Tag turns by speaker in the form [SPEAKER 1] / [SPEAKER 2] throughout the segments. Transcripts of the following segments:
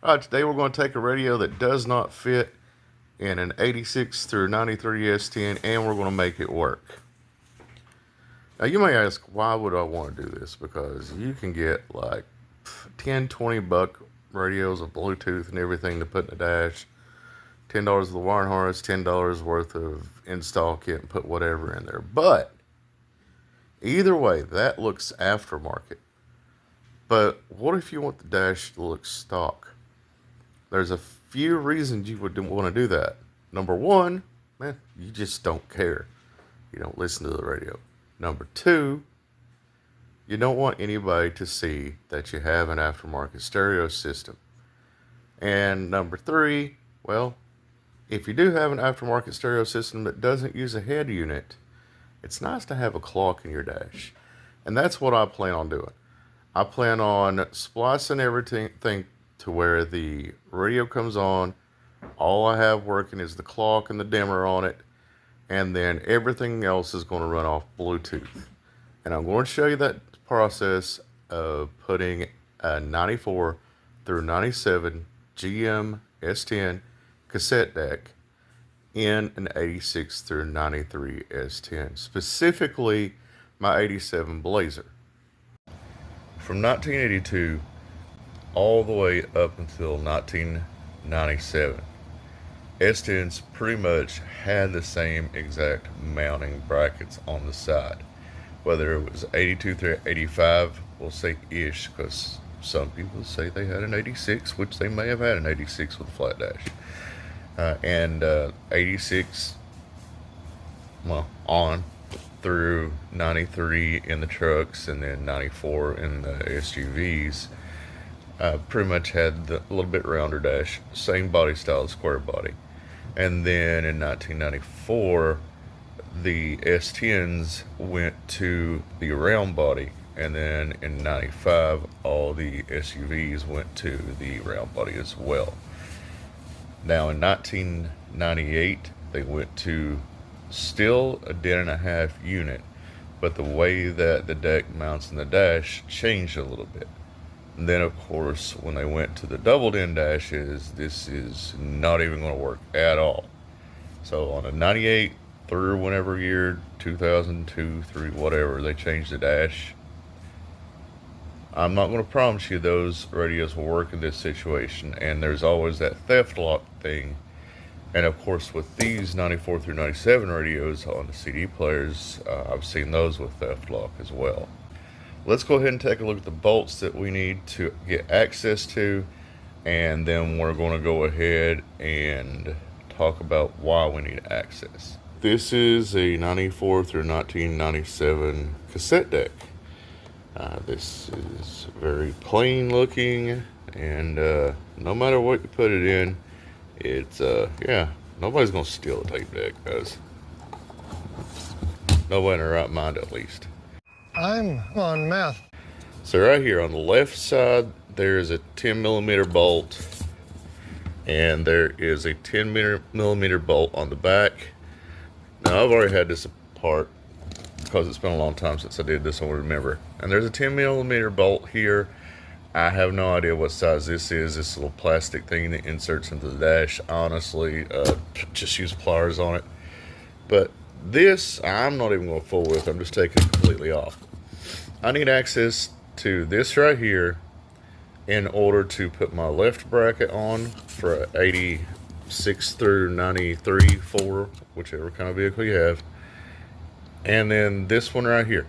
[SPEAKER 1] Alright, today we're going to take a radio that does not fit in an 86 through 93 S10 and we're going to make it work. Now you may ask, why would I want to do this? Because you can get like 10, 20 buck radios with Bluetooth and everything to put in the dash. $10 of the wiring harness, $10 worth of install kit, and put whatever in there. But either way, that looks aftermarket. But what if you want the dash to look stock? There's a few reasons you would want to do that. Number one, man, you just don't care. You don't listen to the radio. Number two, you don't want anybody to see that you have an aftermarket stereo system. And number three, well, if you do have an aftermarket stereo system that doesn't use a head unit, it's nice to have a clock in your dash. And that's what I plan on doing. I plan on splicing everything to where the radio comes on. All I have working is the clock and the dimmer on it. And then everything else is going to run off Bluetooth. And I'm going to show you that process of putting a 94 through 97 GM S10 cassette deck in an 86 through 93 S10. Specifically, my 87 Blazer. From 1982 all the way up until 1997, S10s pretty much had the same exact mounting brackets on the side. Whether it was 82 through 85, we'll say ish, because some people say they had an 86, which they may have had an 86 with a flat dash. And 86, well, on through 93 in the trucks, and then 94 in the SUVs. Pretty much had the little bit rounder dash, same body style, square body. And then in 1994, the S10s went to the round body, and then in 95, all the SUVs went to the round body as well. Now in 1998, they went to still a 10.5 unit, but the way that the deck mounts in the dash changed a little bit. And then, of course, when they went to the double DIN dashes, this is not even going to work at all. So on a 98 through whenever year, 2002, 3, whatever, they changed the dash. I'm not going to promise you those radios will work in this situation, and there's always that theft lock thing. And of course, with these 94 through 97 radios on the CD players, I've seen those with theft lock as well. Let's go ahead and take a look at the bolts that we need to get access to, and then we're going to go ahead and talk about why we need access. This is a 94 through 1997 cassette deck. This is very plain looking, and no matter what you put it in, it's yeah, nobody's gonna steal a tape deck, guys. Nobody in their right mind, at least.
[SPEAKER 2] I'm on meth.
[SPEAKER 1] So right here on the left side, there's a 10 millimeter bolt, and there is a 10 millimeter bolt on the back. Now I've already had this apart because it's been a long time since I did this, I won't remember. And there's a 10 millimeter bolt here. I have no idea what size this is. This little plastic thing that inserts into the dash. Honestly, just use pliers on it. But this, I'm not even going to fool with. I'm just taking it completely off. I need access to this right here in order to put my left bracket on for 86 through 93, 4, whichever kind of vehicle you have. And then this one right here.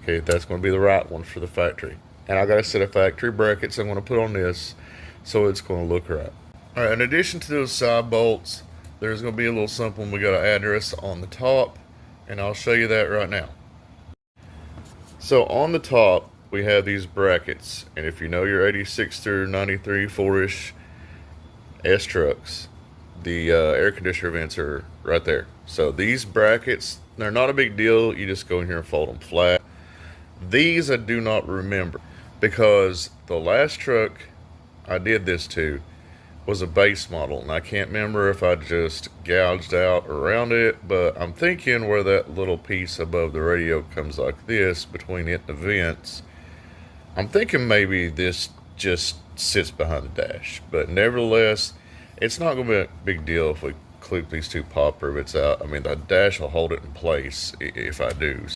[SPEAKER 1] Okay, that's going to be the right one for the factory. And I got a set of factory brackets I'm going to put on this, so it's going to look right. All right, in addition to those side bolts, there's going to be a little something we got to address on the top, and I'll show you that right now. So on the top, we have these brackets, and if you know your 86 through 93 4-ish S trucks, the air conditioner vents are right there. So these brackets, they're not a big deal. You just go in here and fold them flat. These I do not remember, because the last truck I did this to was a base model, and I can't remember if I just gouged out around it, but I'm thinking where that little piece above the radio comes like this between it and the vents, I'm thinking maybe this just sits behind the dash. But nevertheless, it's not going to be a big deal if we clip these two pop rivets out. I mean, the dash will hold it in place if I do.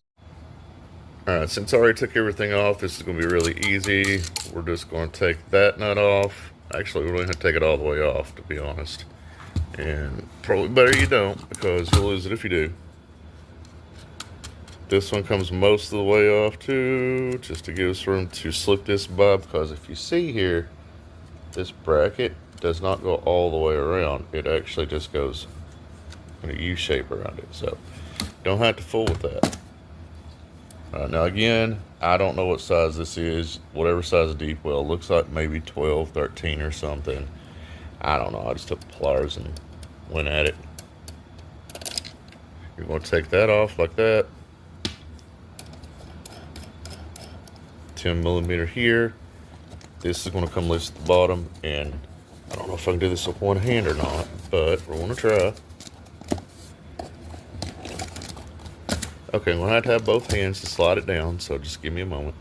[SPEAKER 1] Alright, since I already took everything off, this is going to be really easy. We're just going to take that nut off. Actually, we're going to take it all the way off, to be honest. And probably better you don't, because you'll lose it if you do. This one comes most of the way off too, just to give us room to slip this by, because if you see here, this bracket does not go all the way around. It actually just goes in a U shape around it, so don't have to fool with that. Now again, I don't know what size this is. Whatever size of deep well, looks like maybe 12, 13 or something. I don't know. I just took pliers and went at it. You're going to take that off like that. 10 millimeter here. This is going to come loose at the bottom, and I don't know if I can do this with one hand or not, but we're going to try. Okay, I'm going to have both hands to slide it down, so just give me a moment.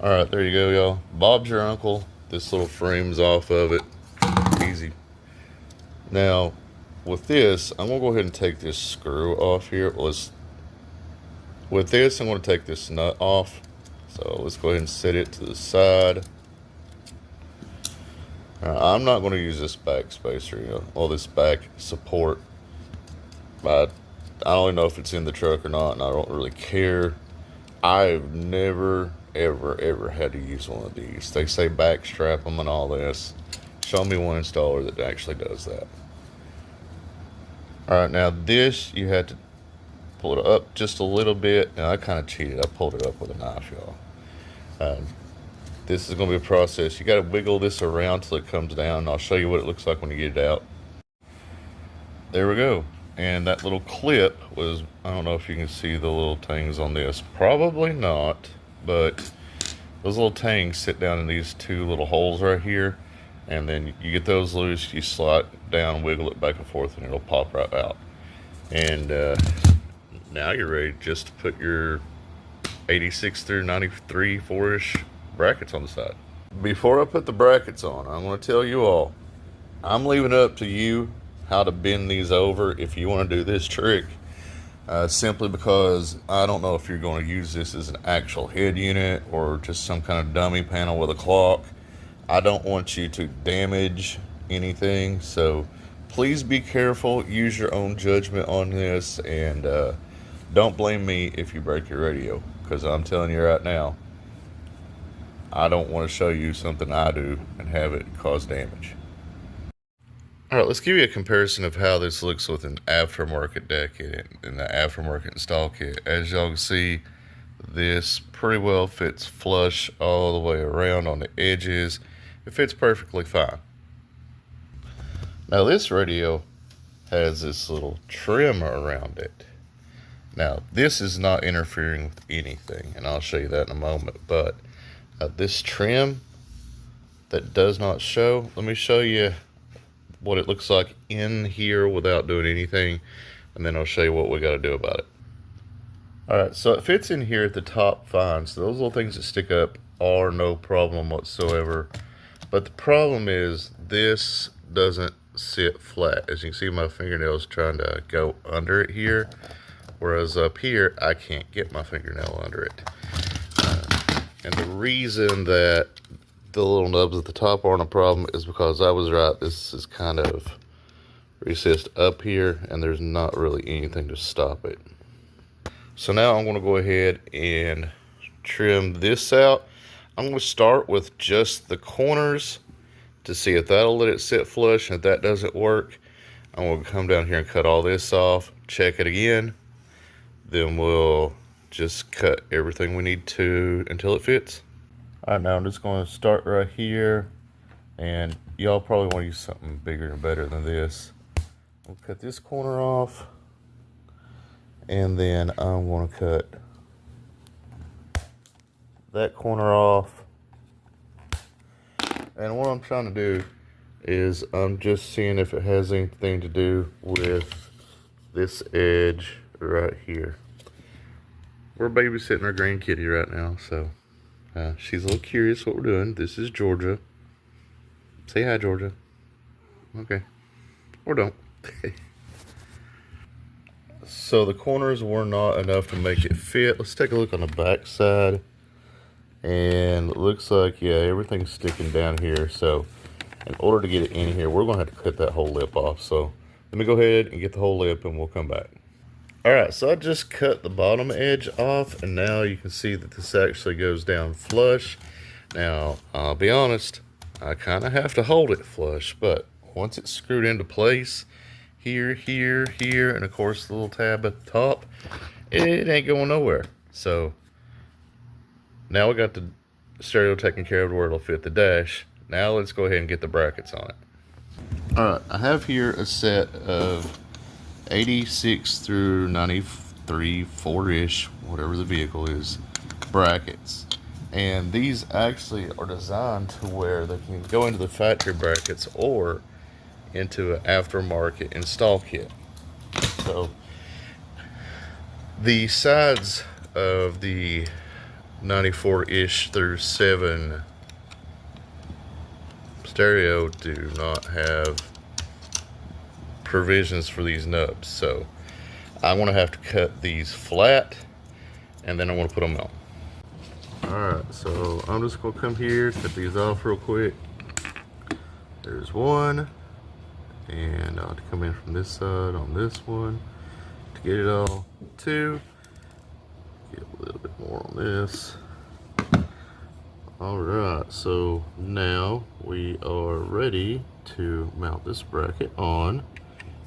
[SPEAKER 1] Alright, there you go, y'all. Bob's your uncle. This little frame's off of it. Easy. Now, with this, I'm going to go ahead and take this screw off here. With this, I'm going to take this nut off. So let's go ahead and set it to the side. I'm not going to use this back spacer, or this back support. I don't know if it's in the truck or not, and I don't really care. I've never, ever had to use one of these. They say back strap them and all this. Show me one installer that actually does that. Alright, now this, you had to pull it up just a little bit. Now I kind of cheated. I pulled it up with a knife, y'all. This is going to be a process. You got to wiggle this around till it comes down. I'll show you what it looks like when you get it out. There we go. And that little clip was, I don't know if you can see the little tangs on this. Probably not, but those little tangs sit down in these two little holes right here. And then you get those loose, you slide down, wiggle it back and forth, and it'll pop right out. And now you're ready just to put your 86 through 93 4-ish brackets on the side. Before I put the brackets on, I'm going to tell you all, I'm leaving it up to you how to bend these over if you want to do this trick. Simply because I don't know if you're going to use this as an actual head unit or just some kind of dummy panel with a clock. I don't want you to damage anything, so please be careful. Use your own judgment on this, and don't blame me if you break your radio, because I'm telling you right now, I don't want to show you something I do and have it cause damage. Alright, let's give you a comparison of how this looks with an aftermarket deck kit and the aftermarket install kit. As y'all can see, this pretty well fits flush all the way around on the edges. It fits perfectly fine. Now this radio has this little trim around it. Now this is not interfering with anything, and I'll show you that in a moment, but this trim that does not show, let me show you what it looks like in here without doing anything, and then I'll show you what we got to do about it. Alright, so it fits in here at the top fine, so those little things that stick up are no problem whatsoever. But the problem is this doesn't sit flat. As you can see, my fingernail's trying to go under it here, whereas up here I can't get my fingernail under it. And the reason that the little nubs at the top aren't a problem is because I was right. This is kind of recessed up here, and there's not really anything to stop it. So now I'm going to go ahead and trim this out. I'm going to start with just the corners to see if that'll let it sit flush, and if that doesn't work, I'm going to come down here and cut all this off, check it again, then we'll just cut everything we need to until it fits. All right, now I'm just going to start right here, and y'all probably want to use something bigger and better than this. I'll cut this corner off, and then I'm going to cut that corner off. And what I'm trying to do is I'm just seeing if it has anything to do with this edge right here. We're babysitting our grandkitty right now, so she's a little curious what we're doing. This is Georgia. Say hi, Georgia. Okay. Or don't. So the corners were not enough to make it fit. Let's take a look on the back side. And it looks like, yeah, everything's sticking down here. So in order to get it in here, we're going to have to cut that whole lip off. So let me go ahead and get the whole lip and we'll come back. All right, so I just cut the bottom edge off, and now you can see that this actually goes down flush. Now, I'll be honest, I kind of have to hold it flush, but once it's screwed into place, here, here, here, and of course the little tab at the top, it ain't going nowhere. So now we got the stereo taken care of where it'll fit the dash. Now let's go ahead and get the brackets on it. All right, I have here a set of 86 through 93, 4-ish, whatever the vehicle is, brackets. And these actually are designed to where they can go into the factory brackets or into an aftermarket install kit. So the sides of the 94-ish through 7 stereo do not have provisions for these nubs, so I'm gonna have to cut these flat and then I want to put them on. Alright, so I'm just gonna come here, cut these off real quick. There's one, and I'll have to come in from this side on this one to get it all. Two, get a little bit more on this. Alright, so now we are ready to mount this bracket on.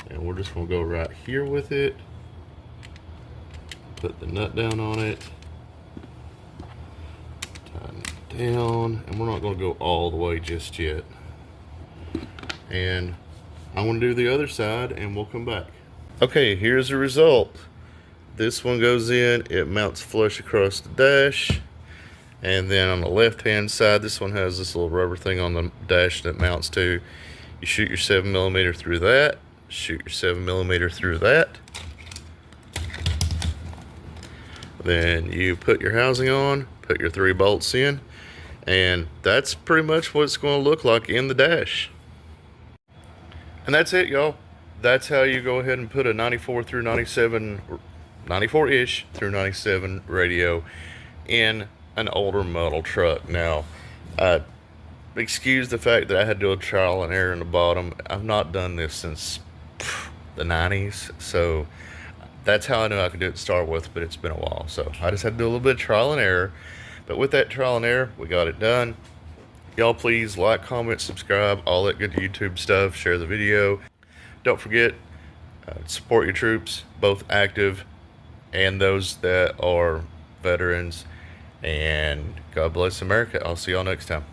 [SPEAKER 1] And we're just going to go right here with it. Put the nut down on it. Tighten it down. And we're not going to go all the way just yet. And I'm going to do the other side and we'll come back. Okay, here's the result. This one goes in. It mounts flush across the dash. And then on the left-hand side, this one has this little rubber thing on the dash that mounts to. You shoot your 7mm through that. Shoot your 7mm through that. Then you put your housing on, put your 3 bolts in, and that's pretty much what it's going to look like in the dash. And that's it, y'all. That's how you go ahead and put a 94 through 97, 94-ish through 97 radio in an older model truck. Now, excuse the fact that I had to do a trial and error in the bottom. I've not done this since the 90s, so that's how I knew I could do it to start with, but it's been a while, so I just had to do a little bit of trial and error. But with that trial and error, we got it done. Y'all please like, comment, subscribe, all that good YouTube stuff. Share the video. Don't forget, support your troops, both active and those that are veterans. And God bless America. I'll see y'all next time.